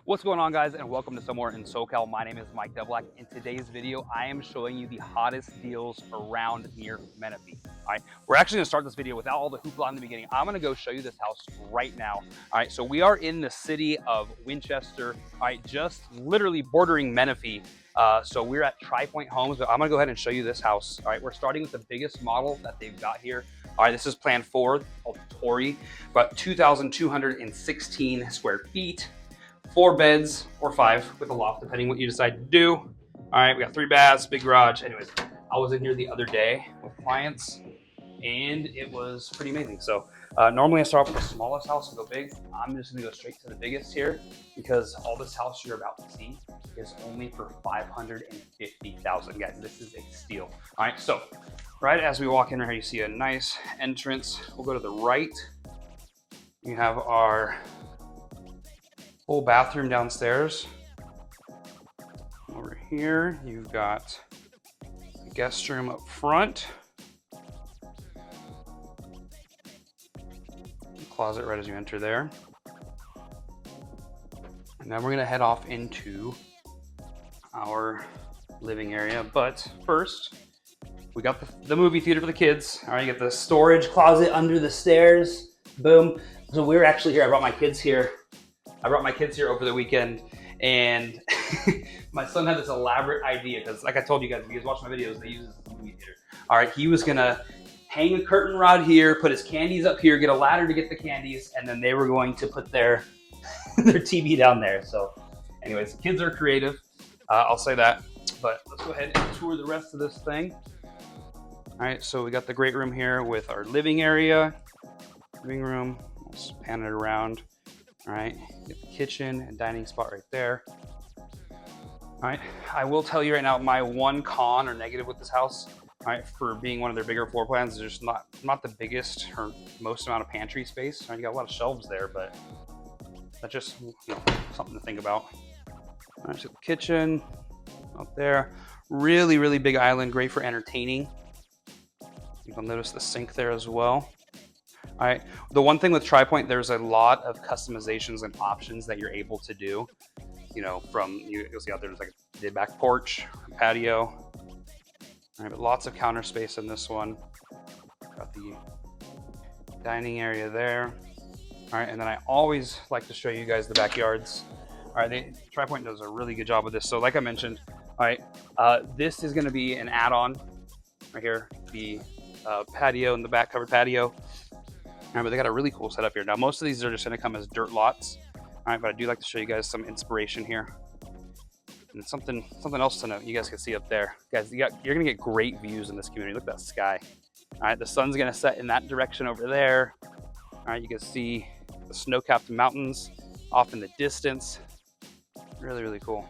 What's going on, guys, and welcome to Somewhere in SoCal. My name is Mike Debelak. In today's video, I am showing you the hottest deals around near Menifee. All right, we're actually going to start this video without all the hoopla in the beginning. I'm going to go show you this house right now. All right, so we are in the city of Winchester. All right, just literally bordering Menifee. So we're at TriPointe Homes, but I'm going to go ahead and show you this house. All right, we're starting with the biggest model that they've got here. All right, this is Plan 4, called Tori, about 2,216 square feet. 4 beds or 5 with a loft, depending what you decide to do. All right, we got 3 baths, big garage. Anyways, I was in here the other day with clients and it was pretty amazing. So normally I start off with the smallest house and go big. I'm just gonna go straight to the biggest here because all this house you're about to see is only for $550,000. Guys, this is a steal. All right, so right as we walk in here, you see a nice entrance. We'll go to the right. You have our full bathroom downstairs. Over here, you've got a guest room up front. Closet right as you enter there. And then we're gonna head off into our living area. But first, we got the movie theater for the kids. All right, you got the storage closet under the stairs. Boom. So we're actually here. I brought my kids here over the weekend, and my son had this elaborate idea because, like I told you guys, if you guys watch my videos, they use this as a movie theater. All right, he was gonna hang a curtain rod here, put his candies up here, get a ladder to get the candies, and then they were going to put their their TV down there. So, anyways, kids are creative. I'll say that. But let's go ahead and tour the rest of this thing. All right, so we got the great room here with our living area, living room. Let's pan it around. All right, get the kitchen and dining spot right there. All right, I will tell you right now, my one con or negative with this house, all right, for being one of their bigger floor plans, there's not the biggest or most amount of pantry space. All right, you got a lot of shelves there, but that's just something to think about. All right, so the kitchen out there, really, really big island, great for entertaining. You'll notice the sink there as well. All right, the one thing with TriPointe, there's a lot of customizations and options that you're able to do. You know, you'll see out there's like a back porch, patio. All right, but lots of counter space in this one. Got the dining area there. All right, and then I always like to show you guys the backyards. All right, TriPointe does a really good job with this. So like I mentioned, all right, this is gonna be an add-on right here, the patio in the back, covered patio. All right, but they got a really cool setup here. Now, most of these are just gonna come as dirt lots. All right, but I do like to show you guys some inspiration here. And something else to note, you guys can see up there. Guys, you're gonna get great views in this community. Look at that sky. All right, the sun's gonna set in that direction over there. All right, you can see the snow-capped mountains off in the distance. Really, really cool.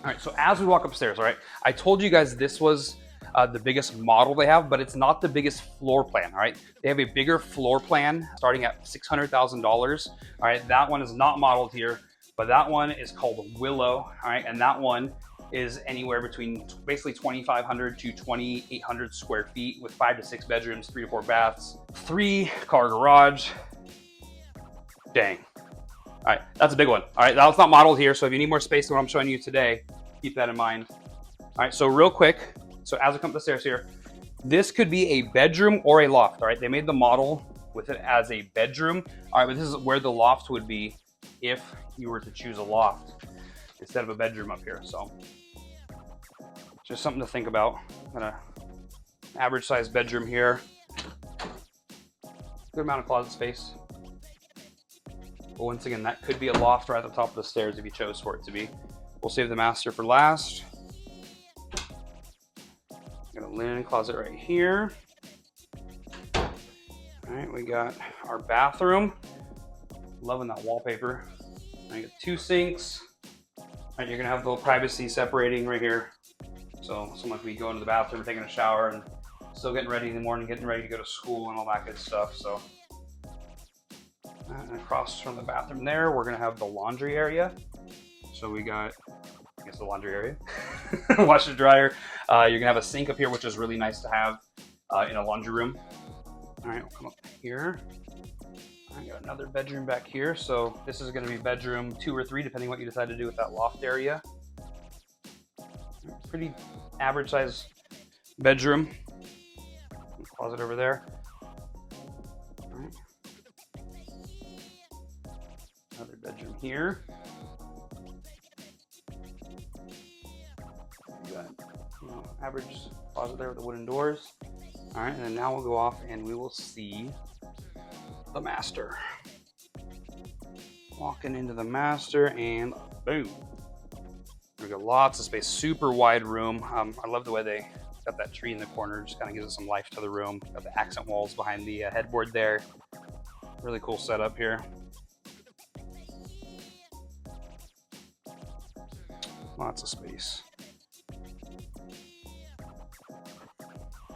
All right, so as we walk upstairs, all right, I told you guys this was the biggest model they have, but it's not the biggest floor plan, all right? They have a bigger floor plan starting at $600,000. All right, that one is not modeled here, but that one is called Willow, all right? And that one is anywhere between basically 2,500 to 2,800 square feet with 5 to 6 bedrooms, 3 to 4 baths, 3-car garage. Dang. All right, that's a big one. All right, that's not modeled here, so if you need more space than what I'm showing you today, keep that in mind. All right, so real quick, so as I come up the stairs here, this could be a bedroom or a loft, all right? They made the model with it as a bedroom. All right, but this is where the loft would be if you were to choose a loft instead of a bedroom up here. So just something to think about. Got an average size bedroom here. Good amount of closet space. But once again, that could be a loft right at the top of the stairs if you chose for it to be. We'll save the master for last. Got a linen closet right here. All right, we got our bathroom. Loving that wallpaper. I got 2 sinks. All right, you're gonna have a little privacy separating right here. So someone could be going to the bathroom, taking a shower, and still getting ready in the morning, getting ready to go to school and all that good stuff. So. And across from the bathroom there, we're gonna have the laundry area. So we got, I guess, the laundry area. washer dryer. You're gonna have a sink up here, which is really nice to have in a laundry room. All right, we'll come up here. I got another bedroom back here. So this is gonna be bedroom 2 or 3, depending what you decide to do with that loft area. Pretty average size bedroom. Closet over there. All right. Another bedroom here. You got, average closet there with the wooden doors. All right, and then now we'll go off and we will see the master. Walking into the master and boom. We got lots of space, super wide room. I love the way they got that tree in the corner, just kind of gives it some life to the room. Got the accent walls behind the headboard there. Really cool setup here. Lots of space.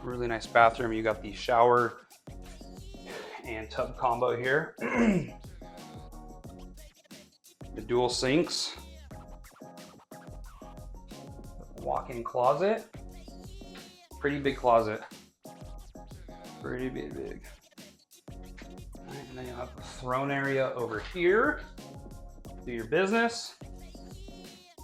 Really nice bathroom. You got the shower and tub combo here. The dual sinks. Walk-in closet. Pretty big closet. Pretty big. All right, and then you'll have the throne area over here. Do your business.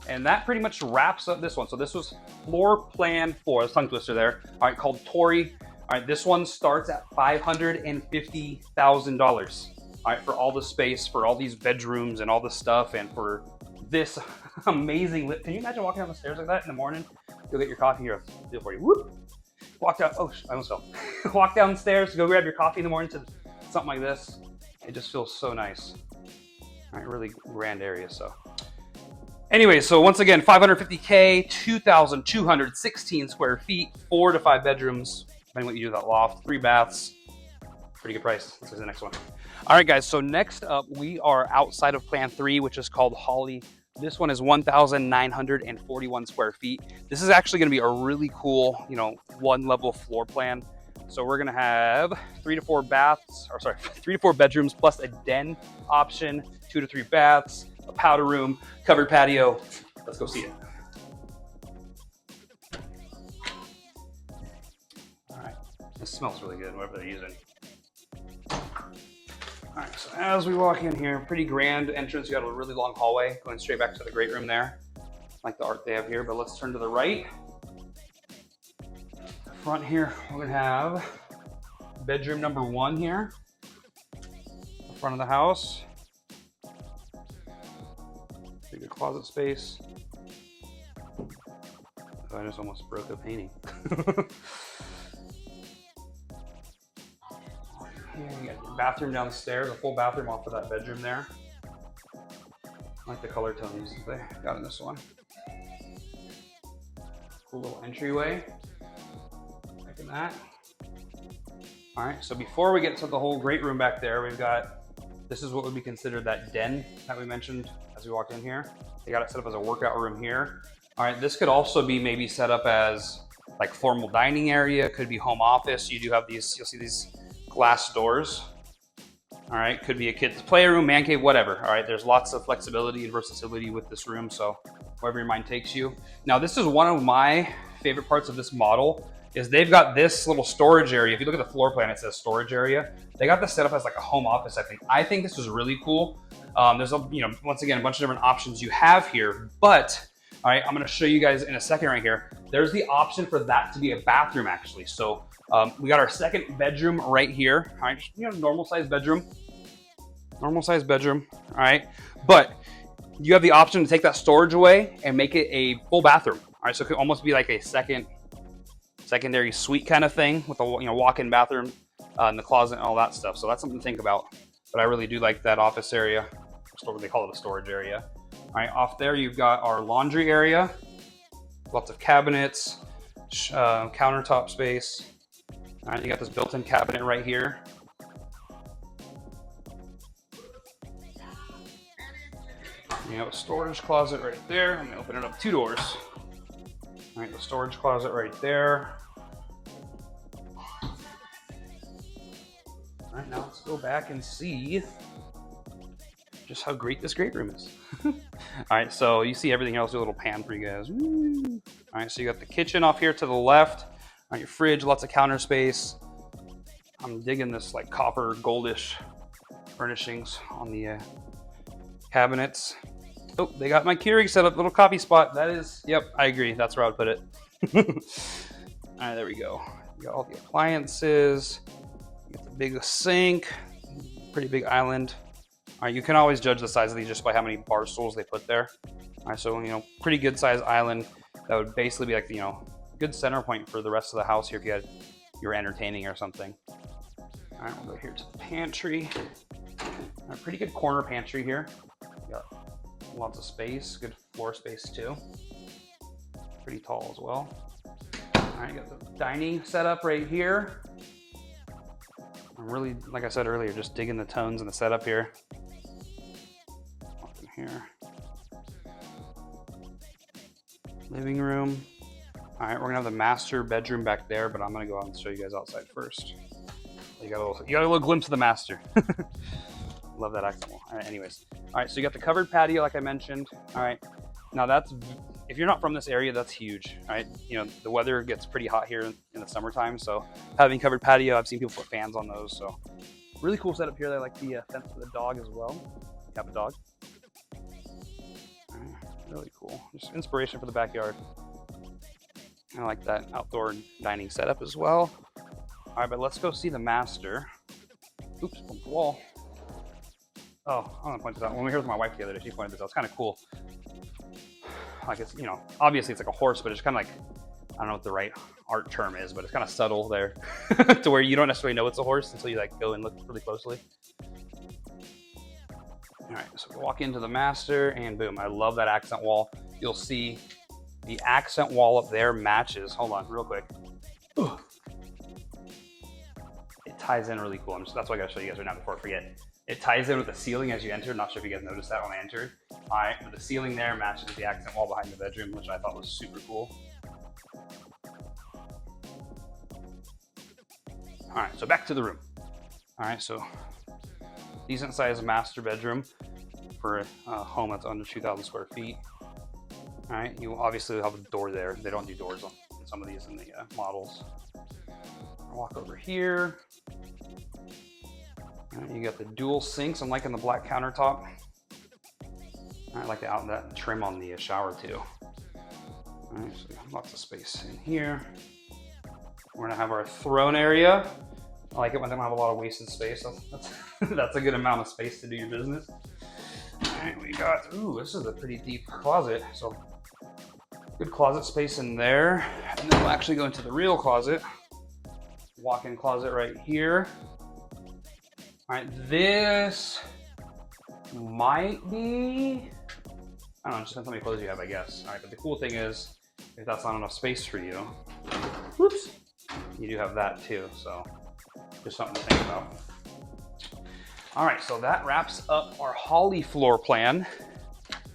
And that pretty much wraps up this one. So this was floor plan 4. There's a tongue twister there. All right, called Tori. All right, this one starts at $550,000. All right, for all the space, for all these bedrooms and all the stuff, and for this amazing can you imagine walking down the stairs like that in the morning? Go get your coffee here. Deal for you. Whoop. Walk down. Oh, I almost fell. Walk downstairs, go grab your coffee in the morning to something like this. It just feels so nice. All right, really grand area. So anyway, so once again, $550K, 2,216 square feet, 4 to 5 bedrooms, depending what you do with that loft, 3 baths. Pretty good price. This is the next one. All right, guys. So next up, we are outside of Plan 3, which is called Holly. This one is 1,941 square feet. This is actually going to be a really cool, 1-level floor plan. So we're going to have 3 to 4 baths, or sorry, 3 to 4 bedrooms plus a den option, 2 to 3 baths, a powder room, covered patio. Let's go see it. All right, this smells really good, whatever they're using. All right, so as we walk in here, pretty grand entrance. You got a really long hallway going straight back to the great room there. Like the art they have here, but let's turn to the right. Front here, we're gonna have bedroom number 1 here. The front of the house. Bigger closet space. Oh, I just almost broke a painting. Here you got your bathroom downstairs, a full bathroom off of that bedroom there. I like the color tones they got in this one. Cool little entryway. Like that. All right, so before we get to the whole great room back there, we've got, this is what would be considered that den that we mentioned as we walked in here. They got it set up as a workout room here. All right, this could also be maybe set up as like formal dining area, could be home office. You do have these, you'll see these glass doors. All right, could be a kid's playroom, man cave, whatever. All right, there's lots of flexibility and versatility with this room, so wherever your mind takes you. Now, this is one of my favorite parts of this model, is they've got this little storage area. If you look at the floor plan, it says storage area. They got this set up as like a home office, I think. I think this is really cool. There's once again, a bunch of different options you have here, but all right, I'm gonna show you guys in a second right here. There's the option for that to be a bathroom actually. So we got our second bedroom right here. All right, normal size bedroom. Normal size bedroom, all right? But you have the option to take that storage away and make it a full bathroom. All right, so it could almost be like a secondary suite kind of thing with a walk-in bathroom and the closet and all that stuff. So that's something to think about. But I really do like that office area. They call it a storage area. All right, off there you've got our laundry area. Lots of cabinets, countertop space. All right, you got this built-in cabinet right here. You have a storage closet right there. I'm gonna open it up 2 doors. All right, the storage closet right there. All right, now let's go back and see just how great this great room is. All right, so you see everything else, do a little pan for you guys. Woo. All right, so you got the kitchen off here to the left. All right, your fridge, lots of counter space. I'm digging this like copper goldish furnishings on the cabinets. Oh, they got my Keurig set up, little coffee spot. That is, yep, I agree. That's where I would put it. All right, there we go. You got all the appliances. You got the big sink, pretty big island. All right, you can always judge the size of these just by how many bar stools they put there. All right, so, you know, pretty good size island. That would basically be like, you know, good center point for the rest of the house here if you're entertaining or something. All right, we'll go here to the pantry. A pretty good corner pantry here. Got lots of space, good floor space too. Pretty tall as well. All right, got the dining setup right here. I'm really, like I said earlier, just digging the tones and the setup here. Up in here. Living room. All right, we're gonna have the master bedroom back there, but I'm gonna go out and show you guys outside first. You got a little glimpse of the master. Love that accent wall. All right, anyways. All right, so you got the covered patio, like I mentioned. All right, now that's, if you're not from this area, that's huge. All right, you know, the weather gets pretty hot here in the summertime, so having covered patio, I've seen people put fans on those, so really cool setup here. I like the fence for the dog as well. You have a dog. All right, really cool. Just inspiration for the backyard. I like that outdoor dining setup as well. All right, but let's go see the master. Oops, bumped the wall. Oh, I'm gonna point this out. When we were here with my wife the other day, she pointed this out. It's kind of cool. Like it's, you know, obviously it's like a horse, but it's kind of like, I don't know what the right art term is, but it's kind of subtle there to where you don't necessarily know it's a horse until you like go and look really closely. All right, so we walk into the master and boom, I love that accent wall. You'll see the accent wall up there matches. Hold on, real quick. Ooh. It ties in really cool. That's what I gotta show you guys right now before I forget. It ties in with the ceiling as you enter. Not sure if you guys noticed that when I entered. All right, but the ceiling there matches the accent wall behind the bedroom, which I thought was super cool. All right, so back to the room. All right, so decent sized master bedroom for a home that's under 2,000 square feet. All right, you obviously have a door there. They don't do doors on some of these in the models. I'll walk over here. You got the dual sinks. I'm liking the black countertop. I like that trim on the shower too. All right, so lots of space in here. We're gonna have our throne area. I like it when they don't have a lot of wasted space. That's a good amount of space to do your business. All right, we got, ooh, this is a pretty deep closet. So good closet space in there. And then we'll actually go into the real closet. Walk-in closet right here. All right, this might be, I don't know, just depends how many clothes you have, I guess. All right, but the cool thing is, if that's not enough space for you, whoops, you do have that too, so just something to think about. All right, so that wraps up our Holly floor plan.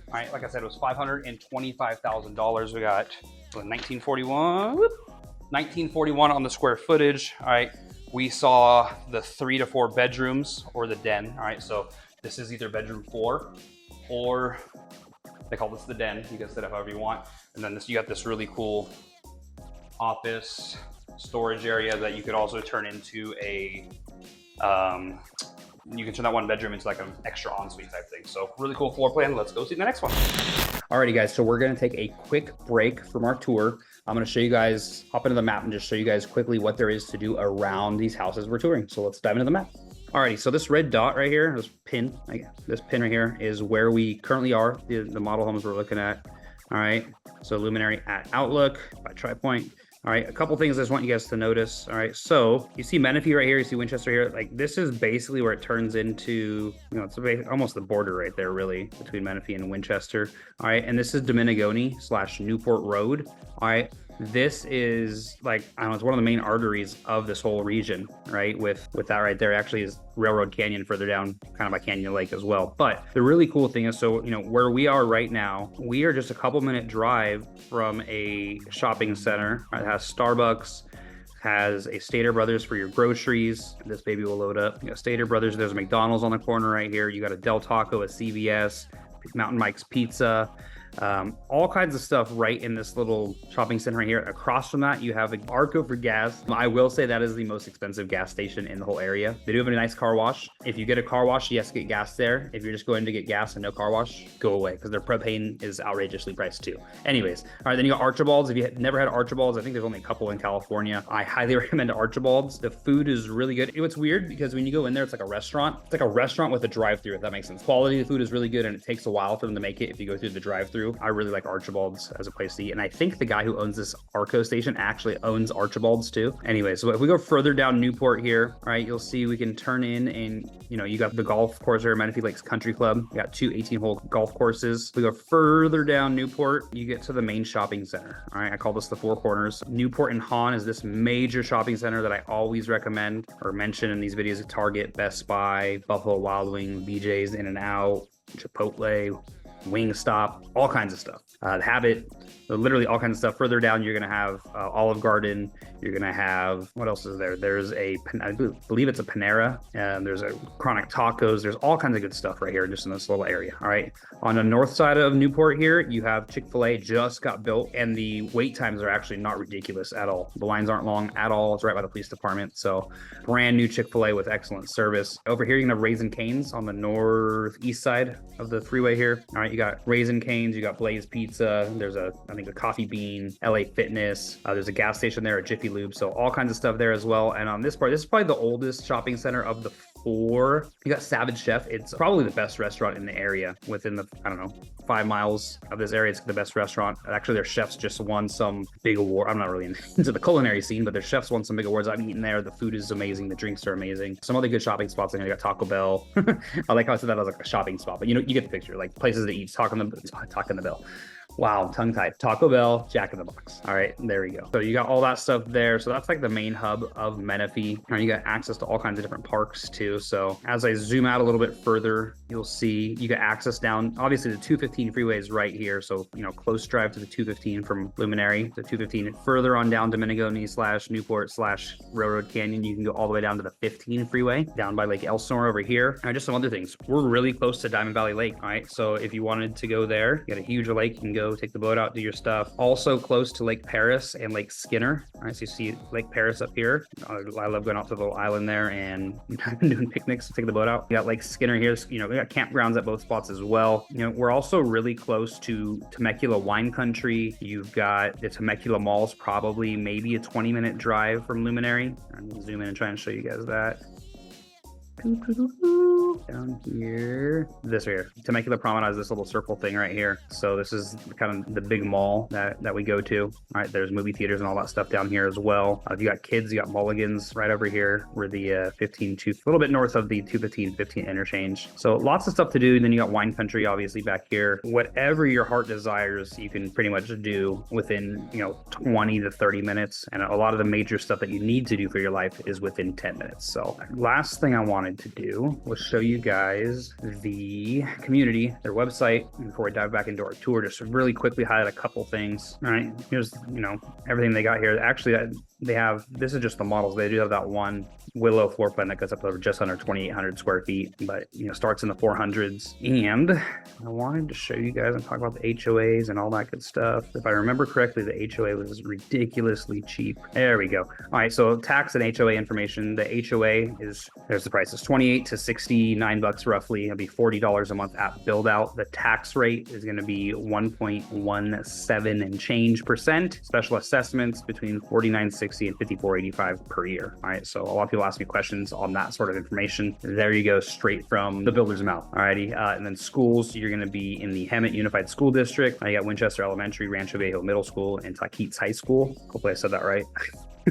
All right, like I said, it was $525,000. We got 1941 on the square footage. All right. We saw the 3 to 4 bedrooms or the den. All right, so this is either bedroom 4 or they call this the den. You can set it however you want. And then you got this really cool office storage area that you could also turn into a, you can turn that one bedroom into like an extra ensuite type thing. So really cool floor plan. Let's go see the next one. Alrighty guys, so we're gonna take a quick break from our tour. I'm gonna show you guys, hop into the map and just show you guys quickly what there is to do around these houses we're touring. So let's dive into the map. Alrighty, so this red dot right here, this pin right here is where we currently are, the model homes we're looking at. All right, so Luminary at Outlook by TriPointe. All right, a couple things I just want you guys to notice. All right, so you see Menifee right here, you see Winchester here. Like this is basically where it turns into, you know, it's almost the border right there really between Menifee and Winchester. All right, and this is Dominigoni/Newport Road. All right, this is like, I don't know, it's one of the main arteries of this whole region, right? With that right there actually is Railroad Canyon further down, kind of by Canyon Lake as well. But the really cool thing is, so, you know, where we are right now, we are just a couple minute drive from a shopping center. It has Starbucks, has a Stater Brothers for your groceries. This baby will load up. You got Stater Brothers. There's a McDonald's on the corner right here. You got a Del Taco, a CVS, Mountain Mike's Pizza. All kinds of stuff right in this little shopping center right here. Across from that, you have an Arco for gas. I will say that is the most expensive gas station in the whole area. They do have a nice car wash. If you get a car wash, yes, get gas there. If you're just going to get gas and no car wash, go away, because their propane is outrageously priced too. Anyways, all right, then you got Archibald's. If you never had Archibald's, I think there's only a couple in California. I highly recommend Archibald's. The food is really good. It's weird because when you go in there, it's like a restaurant. It's like a restaurant with a drive-through, if that makes sense. Quality of the food is really good, and it takes a while for them to make it if you go through the drive-through. I really like Archibald's as a place to eat, and I think the guy who owns this Arco station actually owns Archibald's too. Anyway, so if we go further down Newport here, all right, you'll see we can turn in, and you got the golf course here, Menifee Lakes Country Club. You got 2 18-hole golf courses. We go further down Newport, you get to the main shopping center. All right, I call this the Four Corners. Newport and Hahn is this major shopping center that I always recommend or mention in these videos: Target, Best Buy, Buffalo Wild Wing, BJ's, In-N-Out, Chipotle, Wingstop, all kinds of stuff. Habit, literally all kinds of stuff. Further down, you're going to have Olive Garden. You're going to have, what else is there? There's I believe it's a Panera. There's a Chronic Tacos. There's all kinds of good stuff right here, just in this little area. All right. On the north side of Newport here, you have Chick-fil-A, just got built, and the wait times are actually not ridiculous at all. The lines aren't long at all. It's right by the police department. So brand new Chick-fil-A with excellent service. Over here, you're going to have Raising Cane's on the northeast side of the freeway here. All right. You got Raising Cane's, you got Blaze Pizza. There's I think a Coffee Bean, LA Fitness. There's a gas station there, a Jiffy Lube. So all kinds of stuff there as well. And on this part, this is probably the oldest shopping center of the 4. You got Savage Chef. It's probably the best restaurant in the area within the, 5 miles of this area. It's the best restaurant. Actually, their chefs just won some big award. I'm not really into the culinary scene, but their chefs won some big awards. I've eaten there. The food is amazing. The drinks are amazing. Some other good shopping spots in here. You got Taco Bell. I like how I said that as like a shopping spot, but you get the picture. Like places to eat. Taco in the Bell. Wow, tongue-tied. Taco Bell, Jack in the Box. All right, there we go. So you got all that stuff there. So that's like the main hub of Menifee. And you got access to all kinds of different parks too. So as I zoom out a little bit further, you'll see you got access down. Obviously, the 215 freeway is right here. So, close drive to the 215 from Luminary to 215. Further on down Dominigoni / Newport / Railroad Canyon, you can go all the way down to the 15 freeway, down by Lake Elsinore over here. And just some other things. We're really close to Diamond Valley Lake, all right? So if you wanted to go there, you got a huge lake, you can go take the boat out, do your stuff. Also close to Lake Paris and Lake Skinner. All right, so you see Lake Paris up here. I love going out to the little island there and doing picnics to take the boat out. You got Lake Skinner here. We got campgrounds at both spots as well. We're also really close to Temecula Wine Country. You've got the Temecula Malls, probably maybe a 20-minute drive from Luminary. I'm gonna zoom in and try and show you guys that. Down here, this right here, Temecula Promenade is this little circle thing right here. So this is kind of the big mall that we go to. All right, there's movie theaters and all that stuff down here as well. If you got kids, you got Mulligan's right over here. We're the a little bit north of the 215 interchange. So lots of stuff to do. And then you got Wine Country, obviously back here. Whatever your heart desires, you can pretty much do within 20 to 30 minutes. And a lot of the major stuff that you need to do for your life is within 10 minutes. So last thing I wanted to do was show you guys the community, their website. And before I dive back into our tour, just really quickly highlight a couple things. All right, here's everything they got here. Actually, they have, this is just the models. They do have that one Willow floor plan that goes up over just under 2,800 square feet, but starts in the 400s. And I wanted to show you guys and talk about the HOAs and all that good stuff. If I remember correctly, the HOA was ridiculously cheap. There we go. All right, so tax and HOA information. The HOA is, there's the prices, 28 to 69 bucks roughly. It'll be $40 a month at build out. The tax rate is going to be 1.17 and change percent. Special assessments between $49.60 and $54.85 per year. All right, so a lot of people ask me questions on that sort of information. There you go, straight from the builder's mouth. Alrighty, and then schools, you're going to be in the Hemet Unified School District. I got Winchester Elementary, Rancho Viejo Middle School, and Taquitos High School. Hopefully I said that right.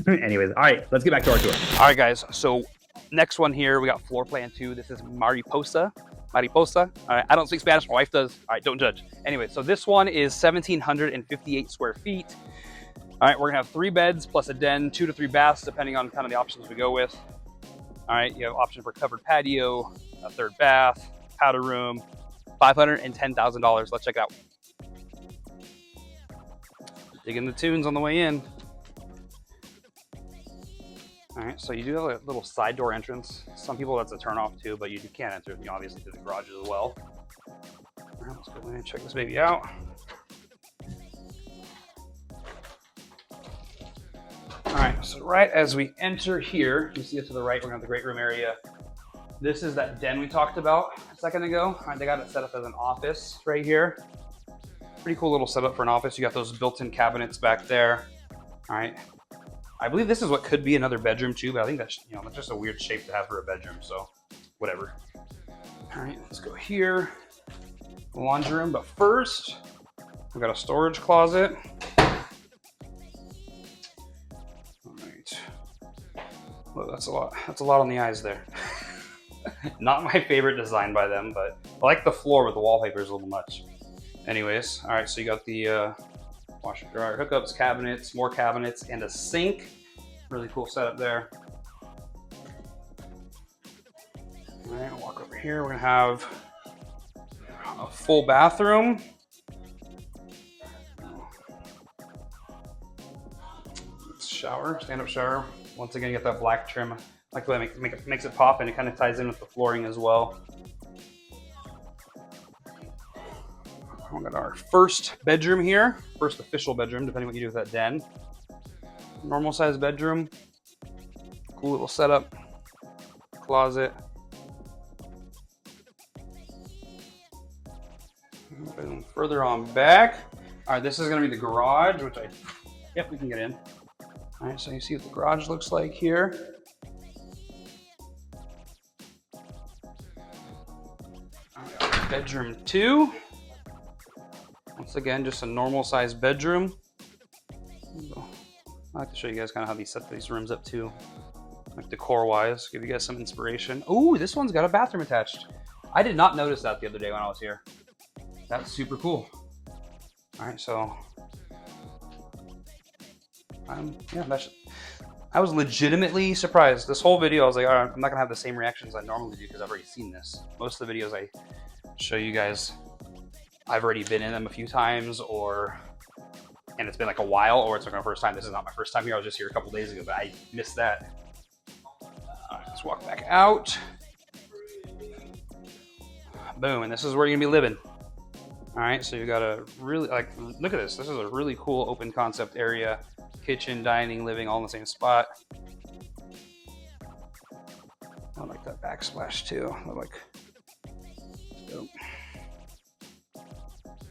Anyways, all right, let's get back to our tour. All right, guys, so next one here, we got floor plan 2. This is Mariposa. All right, I don't speak Spanish, my wife does. All right, don't judge. Anyway, so this one is 1,758 square feet. All right, we're gonna have 3 beds plus a den, 2 to 3 baths, depending on kind of the options we go with. All right, you have option for covered patio, a 3rd bath, powder room, $510,000. Let's check it out. Digging the tunes on the way in. All right, so you do have a little side door entrance. Some people that's a turn off too, but you can't enter, obviously through the garage as well. All right, let's go in and check this baby out. All right, so right as we enter here, you see it to the right, we're gonna have the great room area. This is that den we talked about a second ago. All right, they got it set up as an office right here. Pretty cool little setup for an office. You got those built-in cabinets back there. All right. I believe this is what could be another bedroom too, but I think that's, that's just a weird shape to have for a bedroom, so whatever. All right, let's go here. The laundry room, but first, we've got a storage closet. All right. Well, that's a lot on the eyes there. Not my favorite design by them, but I like the floor with the wallpaper is a little much. Anyways, all right, so you got the washer dryer hookups, cabinets, more cabinets, and a sink. Really cool setup there. All right, I'll walk over here. We're gonna have a full bathroom. Shower, stand-up shower. Once again, you got that black trim. I like the way it makes it pop, and it kind of ties in with the flooring as well. We got our first bedroom here, first official bedroom, depending on what you do with that den. Normal size bedroom, cool little setup, closet. Further on back. All right, this is gonna be the garage, which yep, we can get in. All right, so you see what the garage looks like here. Bedroom 2. Once again, just a normal sized bedroom. I like to show you guys kind of how they set these rooms up too, like decor wise, give you guys some inspiration. Oh, this one's got a bathroom attached. I did not notice that the other day when I was here. That's super cool. All right, so yeah, I was legitimately surprised. This whole video, I was like, all right, I'm not gonna have the same reactions I normally do because I've already seen this. Most of the videos I show you guys, I've already been in them a few times, and it's been like a while, or it's like my first time. This is not my first time here. I was just here a couple days ago, but I missed that. All right, let's walk back out. Boom, and this is where you're gonna be living. All right, so you got a really, look at this. This is a really cool open concept area. Kitchen, dining, living, all in the same spot. I like that backsplash too. Dope.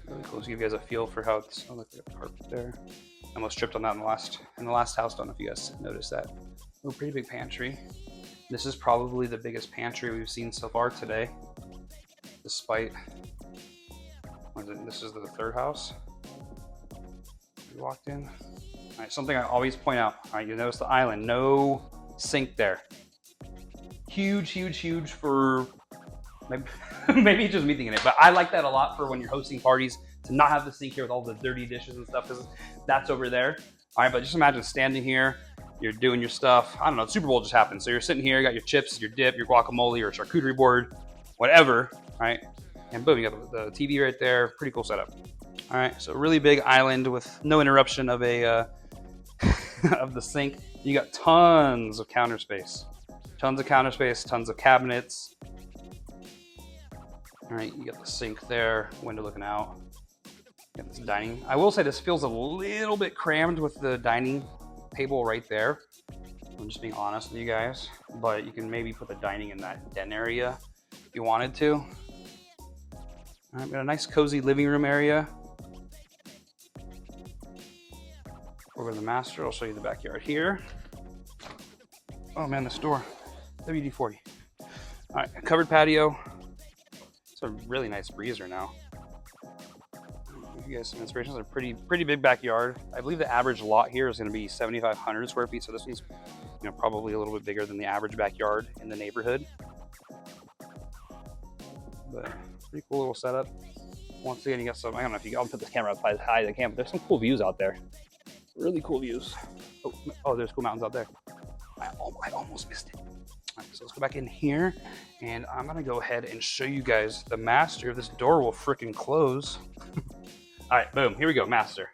Really cool to give you guys a feel for how it's. Oh, look at the carpet there. I almost tripped on that in the last house. Don't know if you guys noticed that. Oh, pretty big pantry. This is probably the biggest pantry we've seen so far today. Despite, this is the third house we walked in. All right, something I always point out. All right, you notice the island, no sink there. Huge, huge, huge for. Maybe it's just me thinking it, but I like that a lot for when you're hosting parties, to not have the sink here with all the dirty dishes and stuff, because that's over there. All right, but just imagine standing here, you're doing your stuff. I don't know, Super Bowl just happened. So you're sitting here, you got your chips, your dip, your guacamole, or charcuterie board, whatever, right? And boom, you got the TV right there. Pretty cool setup. All right, so really big island with no interruption of a of the sink. You got tons of counter space. Tons of counter space, tons of cabinets. All right, you got the sink there, window looking out. You got this dining. I will say this feels a little bit crammed with the dining table right there. I'm just being honest with you guys, but you can maybe put the dining in that den area if you wanted to. All right, got a nice cozy living room area. Over to the master, I'll show you the backyard here. Oh man, this door, WD-40. All right, a covered patio. It's a really nice breezer now. Give you guys some inspiration. It's a pretty big backyard. I believe the average lot here is going to be 7,500 square feet. So this one's, probably a little bit bigger than the average backyard in the neighborhood. But pretty cool little setup. Once again, you got some. I don't know if I'll put this camera up as high as I can, but there's some cool views out there. Really cool views. Oh, there's cool mountains out there. I almost missed it. All right, so let's go back in here, and I'm gonna go ahead and show you guys the master. This door will freaking close. All right, boom, here we go, master.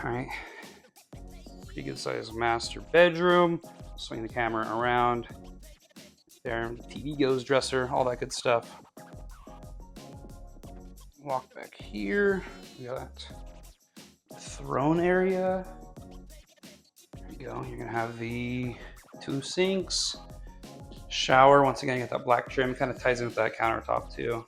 All right, pretty good sized master bedroom. Swing the camera around. There, TV goes, dresser, all that good stuff. Walk back here. We got throne area. There you go. You're gonna have the 2 sinks, shower. Once again, you got that black trim, kind of ties in with that countertop too.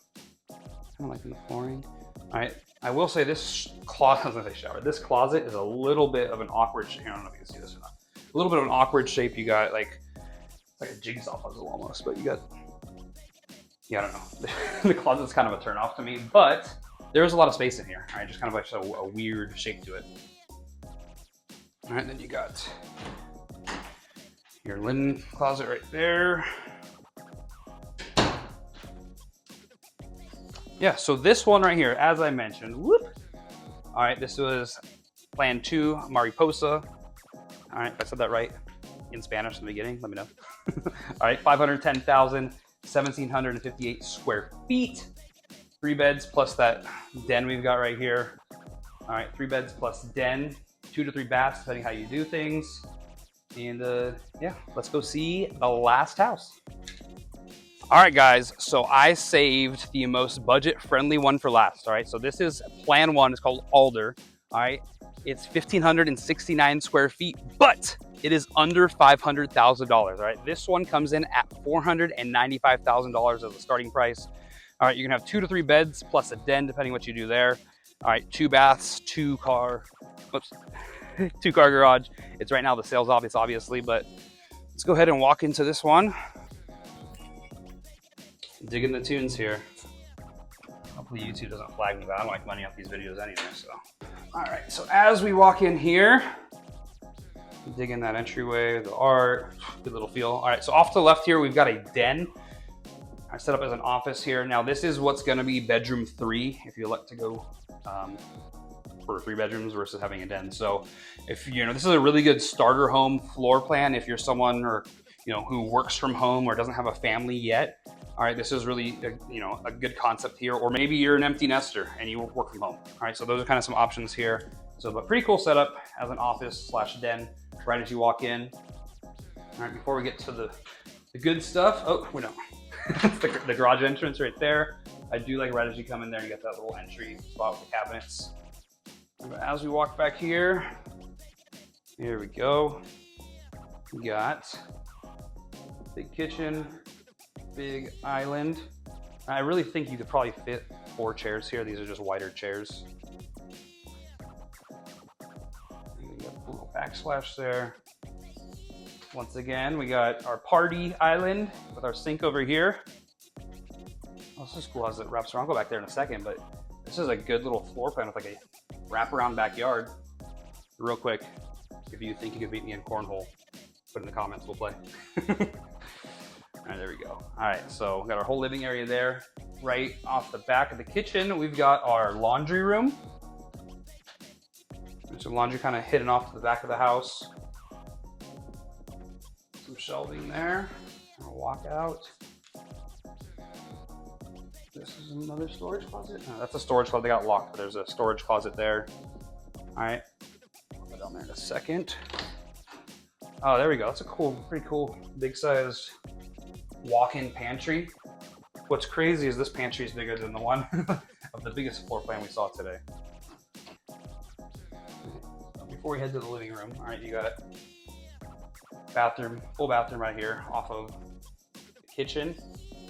Kind of like the flooring. All right, I will say this closet. I was gonna say shower. This closet is a little bit of an awkward shape. I don't know if you can see this or not. A little bit of an awkward shape. You got like a jigsaw puzzle almost, but you got. Yeah, I don't know. The closet's kind of a turn off to me, but there's a lot of space in here. All right, just kind of like a weird shape to it. All right, then you got your linen closet right there. Yeah, so this one right here, as I mentioned, whoop. All right, this was Plan 2, Mariposa. All right, if I said that right in Spanish in the beginning, let me know. All right, 510,000. 1,758 square feet, 3 beds plus that den we've got right here. All right, 3 beds plus den, 2 to 3 baths, depending how you do things. And yeah, let's go see the last house. All right, guys, so I saved the most budget-friendly one for last. All right, so this is Plan 1. It's called Alder. All right, it's 1,569 square feet, but it is under $500,000. All right, this one comes in at $495,000 as the starting price. All right, you can have 2 to 3 beds plus a den, depending what you do there. All right, 2 baths, 2 car garage. It's right now the sales office, obviously, but let's go ahead and walk into this one. Digging the tunes here. Hopefully YouTube doesn't flag me, but I don't like money off these videos anyway, so. All right, so as we walk in here, dig in that entryway, the art, good little feel. All right, so off to the left here, we've got a den. I set up as an office here. Now this is what's gonna be bedroom 3, if you elect to go for 3 bedrooms versus having a den. So if you know, this is a really good starter home floor plan if you're someone or who works from home or doesn't have a family yet. All right, this is really a good concept here. Or maybe you're an empty nester and you work from home. All right, so those are kind of some options here. So, but pretty cool setup as an office / den right as you walk in. All right, before we get to the good stuff, oh, we don't. the garage entrance right there. I do like right as you come in there, you got that little entry spot with the cabinets. As we walk back here we go. We got big kitchen, big island. I really think you could probably fit 4 chairs here. These are just wider chairs. We got a little backsplash there. Once again, we got our party island with our sink over here. Oh, this is cool as it wraps around. I'll go back there in a second, but this is a good little floor plan with like a wraparound backyard. Real quick, if you think you could beat me in cornhole, put in the comments, we'll play. All right, there we go. All right, so we got our whole living area there. Right off the back of the kitchen, we've got our laundry room. There's some laundry kind of hidden off to the back of the house. Some shelving there. I'll walk out. This is another storage closet. No, that's a storage closet. They got locked, but there's a storage closet there. All right, I'll go down there in a second. Oh, there we go. That's a pretty cool, big size walk-in pantry. What's crazy is this pantry is bigger than the one of the biggest floor plan we saw today. Before we head to the living room, all right, you got bathroom, full bathroom right here off of the kitchen,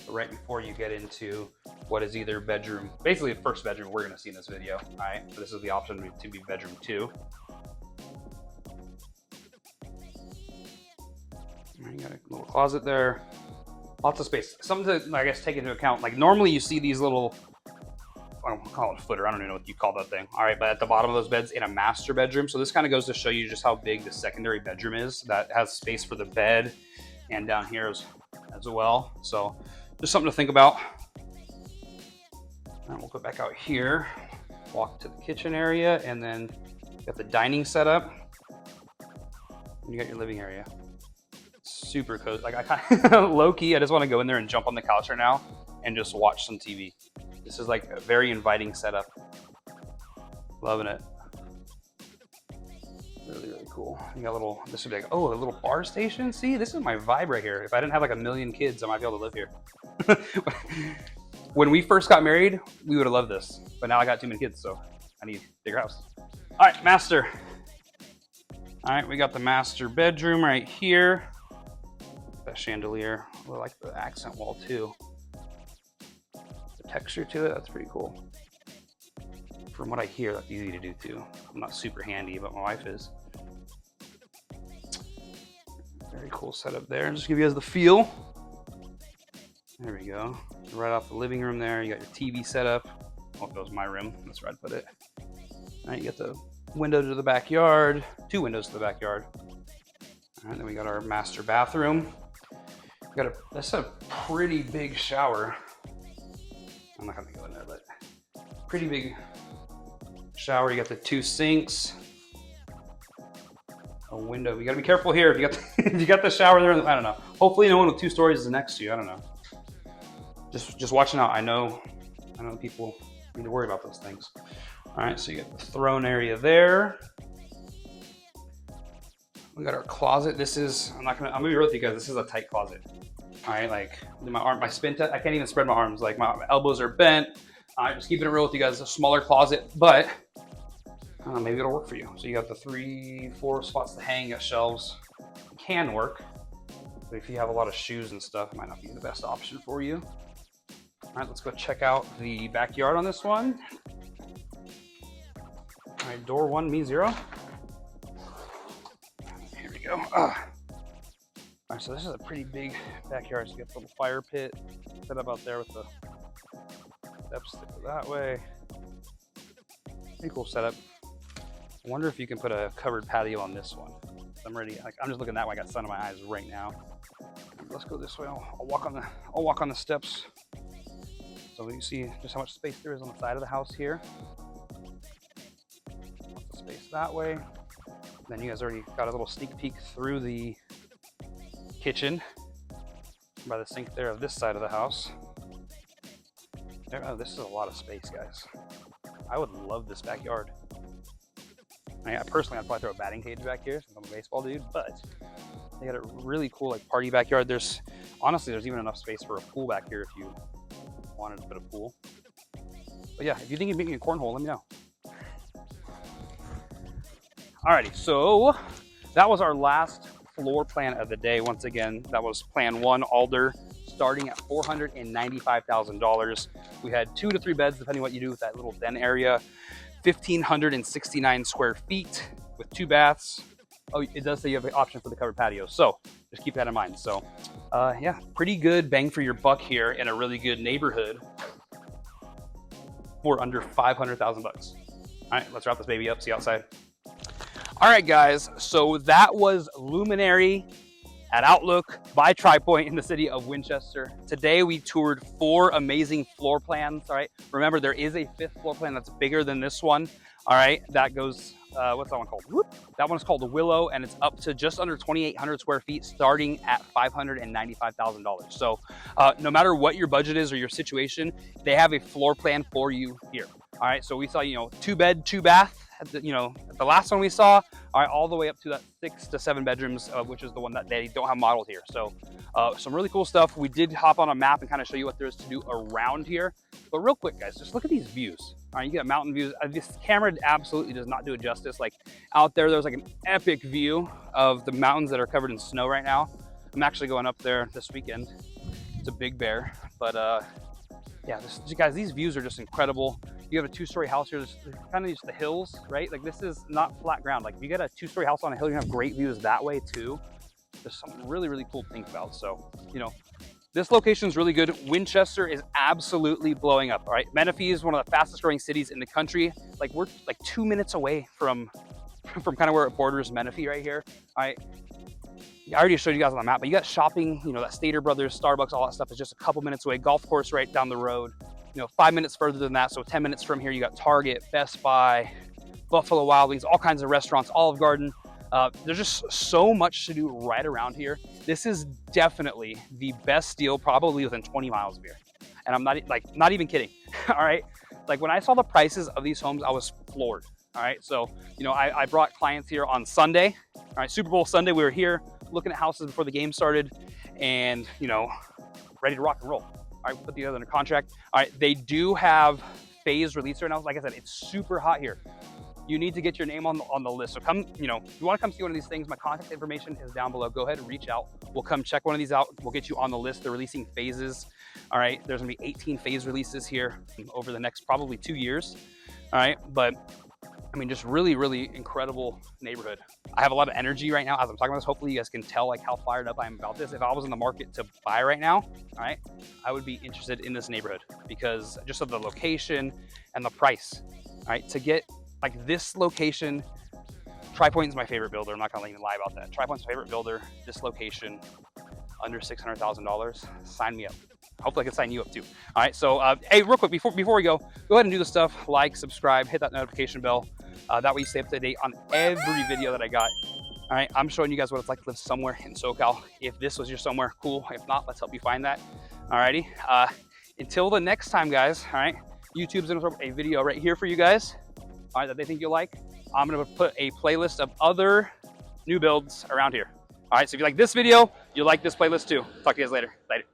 right before you get into what is either bedroom, basically the first bedroom we're gonna see in this video. All right, so this is the option to be bedroom 2. You got a little closet there, lots of space. Something to, I guess, take into account. Like normally you see these little, I don't call it a footer, I don't even know what you call that thing. All right, but at the bottom of those beds in a master bedroom. So this kind of goes to show you just how big the secondary bedroom is. That has space for the bed and down here as well. So just something to think about. And we'll go back out here, walk to the kitchen area, and then you got the dining setup. And you got your living area. Super cozy. Like I kind of low key, I just want to go in there and jump on the couch right now and just watch some TV. This is like a very inviting setup. Loving it. Really, really cool. You got a little, this would be like, oh, a little bar station? See, this is my vibe right here. If I didn't have like a million kids, I might be able to live here. When we first got married, we would have loved this. But now I got too many kids, so I need a bigger house. All right, master. All right, we got the master bedroom right here. That chandelier. I like the accent wall too. The texture to it, that's pretty cool. From what I hear, that's easy to do too. I'm not super handy, but my wife is. Very cool setup there. Just give you guys the feel. There we go. Right off the living room there, you got your TV set up. Oh, that was my room. That's where I'd put it. All right, you got the window to the backyard. 2 windows to the backyard. All right, then we got our master bathroom. We got that's a pretty big shower. I'm not gonna go in there, but pretty big shower. You got the 2 sinks, a window. You gotta be careful here. If you got the, if you got the shower there, I don't know. Hopefully, no one with 2 stories is next to you. I don't know. Just watching out. I know people need to worry about those things. All right, so you got the throne area there. We got our closet. This is, I'm gonna be real with you guys. This is a tight closet. All right, like my spin test, I can't even spread my arms. Like my elbows are bent. Just keeping it real with you guys. It's a smaller closet, but maybe it'll work for you. So you got the 3-4 spots to hang. You got shelves. It can work, but if you have a lot of shoes and stuff, it might not be the best option for you. All right, let's go check out the backyard on this one. All right, door 1, me 0. Here we go. All right, so this is a pretty big backyard. So you got the little fire pit set up out there with the steps that go that way. Pretty cool setup. I wonder if you can put a covered patio on this one. I'm ready. I'm just looking that way. I got sun in my eyes right now. Let's go this way. I'll walk on the steps. So you see just how much space there is on the side of the house here. Lots of space that way. Then you guys already got a little sneak peek through the kitchen by the sink there of this side of the house. There, oh, this is a lot of space, guys. I would love this backyard. Personally, I'd probably throw a batting cage back here since I'm a baseball dude, but they got a really cool like party backyard. Honestly, there's even enough space for a pool back here if you wanted to put a pool. But yeah, if you think you'd make me a cornhole, let me know. Alrighty, so that was our last floor plan of the day. Once again, that was plan 1, Alder, starting at $495,000. We had 2 to 3 beds, depending what you do with that little den area. 1,569 square feet with 2 baths. Oh, it does say you have an option for the covered patio, so just keep that in mind. So yeah, pretty good bang for your buck here in a really good neighborhood for under $500,000. All right, let's wrap this baby up, see you outside. All right, guys, so that was Luminary at Outlook by TriPoint in the city of Winchester. Today we toured 4 amazing floor plans, all right? Remember, there is a 5th floor plan that's bigger than this one, all right? That goes, what's that one called? Whoop. That one's called the Willow, and it's up to just under 2,800 square feet, starting at $595,000. So no matter what your budget is or your situation, they have a floor plan for you here. All right, so we saw, 2 bed, 2 bath. The last one we saw, all right, all the way up to that 6 to 7 bedrooms, which is the one that they don't have modeled here. So some really cool stuff. We did hop on a map and kind of show you what there is to do around here. But real quick, guys, just look at these views. All right, you got mountain views. This camera absolutely does not do it justice. Like out there's like an epic view of the mountains that are covered in snow right now. I'm actually going up there this weekend. It's a Big Bear, but yeah, guys, these views are just incredible. You have a 2-story house here. There's kind of just the hills, right? Like this is not flat ground. Like if you get a 2-story house on a hill, you have great views that way too. There's something really, really cool to think about. So, this location is really good. Winchester is absolutely blowing up, all right? Menifee is one of the fastest growing cities in the country. Like we're like 2 minutes away from kind of where it borders Menifee right here, all right? I already showed you guys on the map, but you got shopping, that Stater Brothers, Starbucks, all that stuff is just a couple minutes away. Golf course right down the road, 5 minutes further than that. So 10 minutes from here, you got Target, Best Buy, Buffalo Wild Wings, all kinds of restaurants, Olive Garden. There's just so much to do right around here. This is definitely the best deal, probably within 20 miles of here. And I'm not even kidding. All right. Like when I saw the prices of these homes, I was floored. All right, so, you know, I brought clients here on Sunday. All right, Super Bowl Sunday, we were here looking at houses before the game started and, you know, ready to rock and roll. All right, we'll put the other under contract. All right, they do have phase release right now. Like I said, it's super hot here. You need to get your name on the list. So come, you know, if you want to come see one of these things, my contact information is down below. Go ahead and reach out. We'll come check one of these out. We'll get you on the list. They're releasing phases. All right, there's gonna be 18 phase releases here over the next probably 2 years. All right, but I mean, just really, really incredible neighborhood. I have a lot of energy right now as I'm talking about this. Hopefully you guys can tell like how fired up I am about this. If I was in the market to buy right now, all right, I would be interested in this neighborhood because just of the location and the price, all right, to get like this location. TriPointe is my favorite builder. I'm not gonna lie about that. TriPointe's my favorite builder. This location, under $600,000, sign me up. Hopefully I can sign you up too. All right, so hey, real quick, before we go ahead and do the stuff, like, subscribe, hit that notification bell. That way you stay up to date on every video that I got. All right, I'm showing you guys what it's like to live somewhere in SoCal. If this was your somewhere, cool. If not, let's help you find that. All righty, until the next time, guys, all right, YouTube's gonna throw a video right here for you guys, all right, that they think you'll like. I'm gonna put a playlist of other new builds around here. All right, so if you like this video, you'll like this playlist too. Talk to you guys later. Later.